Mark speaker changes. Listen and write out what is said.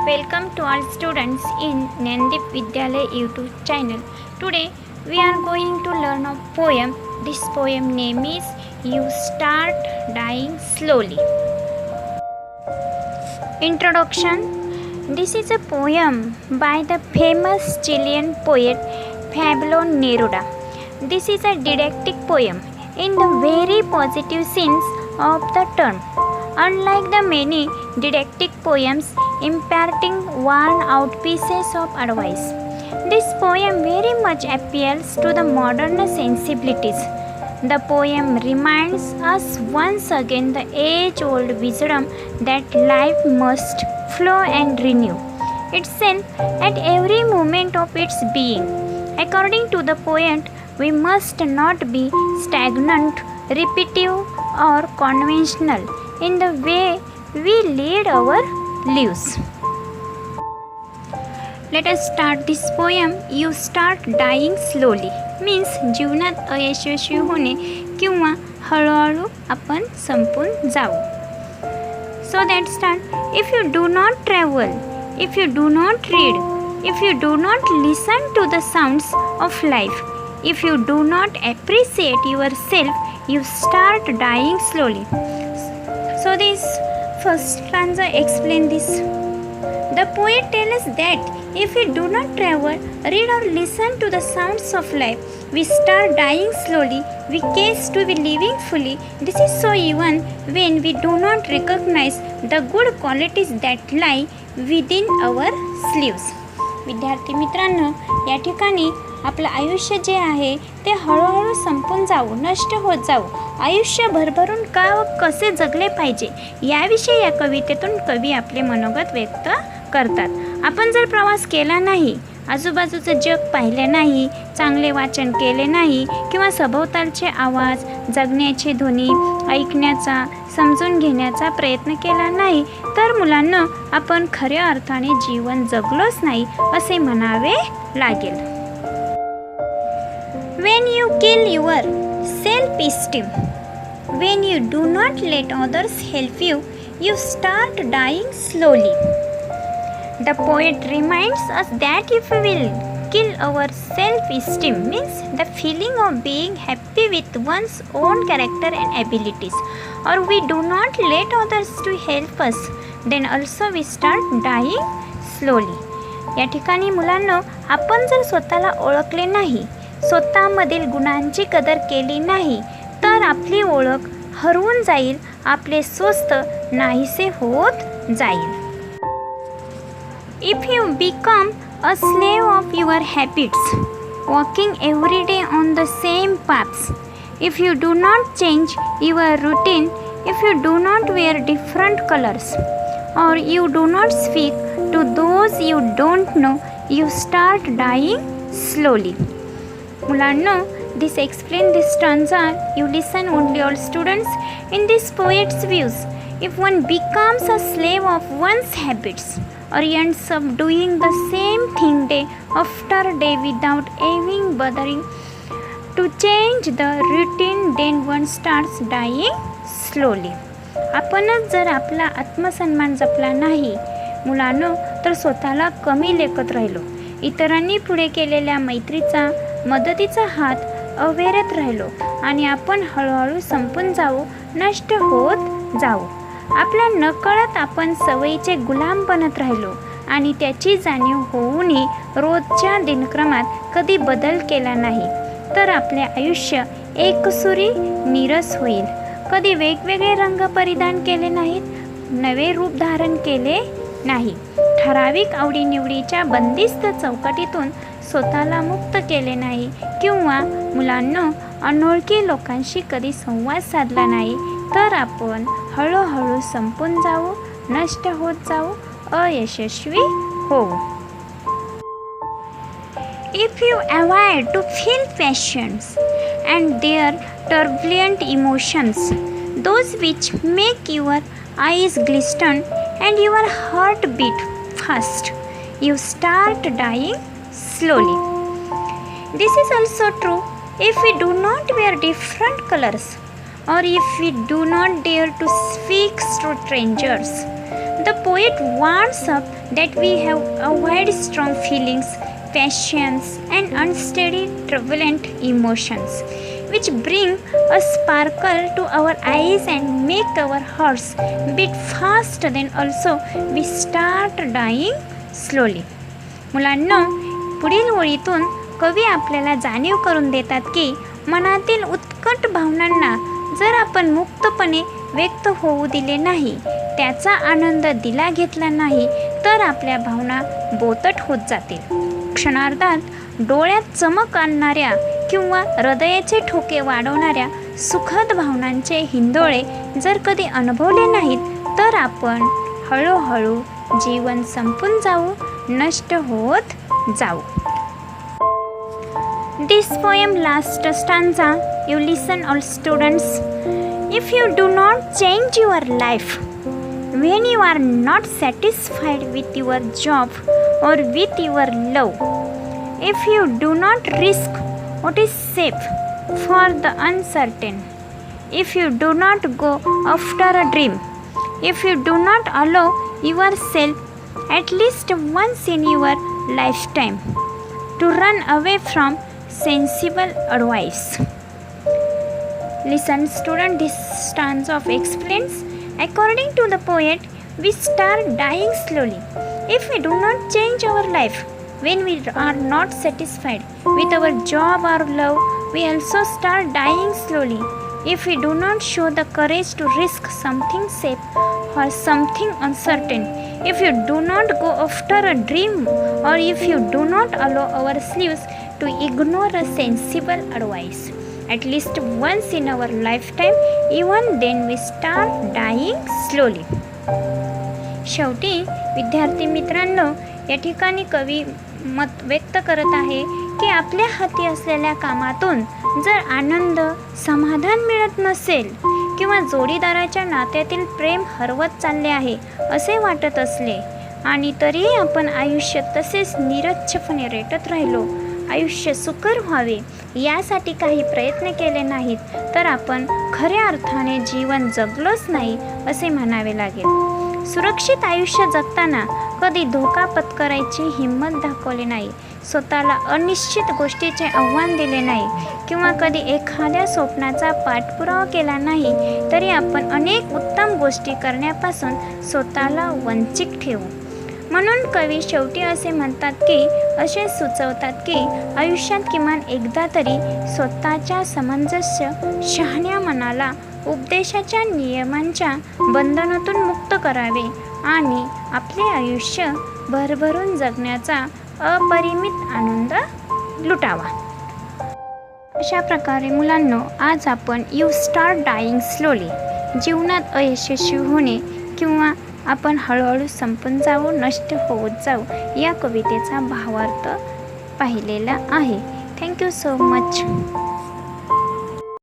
Speaker 1: Welcome to all students in Nandip Vidyalaya YouTube channel. Today we are going to learn a poem. This poem name is You Start Dying Slowly. Introduction. This is a poem by the famous Chilean poet Pablo Neruda. This is a didactic poem in the very positive sense of the term. Unlike the many didactic poems imparting worn-out pieces of advice, this poem very much appeals to the modern sensibilities. The poem reminds us once again the age-old wisdom that life must flow and renew itself at every moment of its being. According to the poet, we must not be stagnant, repetitive, or conventional in the way we lead our lives. Let us start this poem. You start dying slowly means जीवनात अयशस्वी होणे किंवा हळूहळू आपण संपून जाऊ. So that start. If you do not travel, if you do not read, if you do not listen to the sounds of life, if you do not appreciate yourself, you start dying slowly. So this first stanza explain this. The poet tells us that if we do not travel, read or listen to the sounds of life, we start dying slowly. We cease to be living fully. This is so even when we do not recognize the good qualities that lie within our sleeves. विद्यार्थी मित्रांनो, या ठिकाणी आपलं आयुष्य जे आहे ते हळूहळू संपून जाऊ, नष्ट होत जाऊ. आयुष्य भरभरून का व कसे जगले पाहिजे याविषयी या कवितेतून कवी आपले मनोगत व्यक्त करतात. आपण जर प्रवास केला नाही, आजूबाजूचं जग पाहिले नाही, चांगले वाचन केले नाही किंवा सभोवतालचे आवाज, जगण्याची ध्वनी ऐकण्याचा, समजून घेण्याचा प्रयत्न केला नाही, तर मुलांना आपण खऱ्या अर्थाने जीवन जगलोच नाही असे म्हणावे लागेल. When you kill your self-esteem, when you do not let others help you, you start dying slowly. The poet reminds us that if we will kill our self-esteem, means the feeling of being happy with one's own character and abilities, or we do not let others to help us, then also we start dying slowly. या ठिकाणी मुलांना आपण जर स्वतःला ओळखले नाही, स्वतःमधील गुणांची कदर केली नाही, तर आपली ओळख हरवून जाईल, आपले स्वस्थ नाहीसे होत जाईल. If you become a slave of your habits, walking every day on the same paths, if you do not change your routine, if you do not wear different colors, or you do not speak to those you don't know, you start dying slowly. Mulanno, this explain this stanza. You listen only, all students. In this poet's views, if one becomes a slave of one's habits, or ends up doing the same thing day after day without even bothering to change the routine, then one starts dying slowly. आपणच जर आपला आत्मसन्मान जपला नाही मुलांनो, तर स्वतःला कमी लेखत राहिलो, इतरांनी पुढे केलेल्या मैत्रीचा मदतीचा हात अवेरत राहिलो आणि आपण हळूहळू संपून जाऊ, नष्ट होत जाऊ. आपल्या नकळत आपण सवयीचे गुलाम बनत राहिलो आणि त्याची जाणीव होऊनही रोजच्या दिनक्रमात कधी बदल केला नाही, तर आपले आयुष्य एकसुरी नीरस होईल. कधी वेगवेगळे रंग परिधान केले नाहीत, नवे रूप धारण केले नाही, ठराविक आवडीनिवडीच्या बंदिस्त चौकटीतून स्वतःला मुक्त केले नाही, किंवा मुलांना अनोळखी लोकांशी कधी संवाद साधला नाही, तर आपण हळूहळू संपून जाऊ, नष्ट होत जाऊ, अयशस्वी होऊ. If you avoid to feel passions and their turbulent emotions, those which make your eyes glisten and your heart beat fast, you start dying slowly. This is also true if we do not wear different colors, or if we do not dare to speak to strangers. The poet warns up that we have avoid strong feelings, passions, and unsteady, turbulent emotions, which bring a sparkle to our eyes and make our hearts beat fast. Then also we start dying slowly. मुलांनो, पुढील ओळीतून कवी आपल्याला जाणीव करून देतात की मनातील उत्कट भावनांना जर आपण मुक्तपणे व्यक्त होऊ दिले नाही, त्याचा आनंद दिला घेतला नाही, तर आपल्या भावना बोतट होत जातील. क्षणार्धात डोळ्यात चमक आणणाऱ्या किंवा हृदयाचे ठोके वाढवणाऱ्या सुखद भावनांचे हिंदोळे जर कधी अनुभवले नाहीत, तर आपण हळूहळू जीवन संपून जाऊ, नष्ट होत जाऊ. This poem last stanza, you listen all students. If you do not change your life, when you are not satisfied with your job or with your love, if you do not risk what is safe for the uncertain, if you do not go after a dream, if you do not allow yourself at least once in your lifetime to run away from sensible advice. Listen student, this stanza of explains. According to the poet, we start dying slowly if we do not change our life. When we are not satisfied with our job or love, we also start dying slowly if we do not show the courage to risk something safe or something uncertain, if you do not go after a dream, or if you do not allow our sleeves to ignore a sensible advice. At least once in our lifetime, even then we start dying slowly. शेवटी विद्यार्थी मित्रांनो, या ठिकाणी कवी मत व्यक्त करत आहे की आपल्या हाती असलेल्या कामातून जर आनंद, समाधान मिळत नसेल किंवा जोडीदाराच्या नात्यातील प्रेम हरवत चालले आहे असे वाटत असले आणि तरीही आपण आयुष्य तसेच निरच्छपणे रेटत राहिलो, आयुष्य सुकर व्हावे यासाठी काही प्रयत्न केले नाहीत, तर आपण खऱ्या अर्थाने जीवन जगलोच नाही असे म्हणावे लागेल. सुरक्षित आयुष्य जगताना कधी धोका पत्करायची हिंमत दाखवली नाही, स्वतःला अनिश्चित गोष्टीचे आव्हान दिले नाही किंवा कधी एखाद्या स्वप्नाचा पाठपुरावा केला नाही, तरी आपण अनेक उत्तम गोष्टी करण्यापासून स्वतःला वंचित ठेवू. म्हणून कवी शेवटी असे म्हणतात की असे सुचवतात की आयुष्यात किमान एकदा तरी स्वतःच्या समंजस्य शहाण्या मनाला उपदेशाच्या नियमांच्या बंधनातून मुक्त करावे आणि आपले आयुष्य भरभरून जगण्याचा अपरिमित आनंद लुटावा. अशा प्रकारे मुलांनो, आज आपण यू स्टार्ट डाईंग स्लोली, जीवनात अयशस्वी होणे किंवा आपण हळूहळू संपून जाऊ, नष्ट होत जाऊ या कवितेचा भावार्थ पाहिलेला आहे. Thank you so much.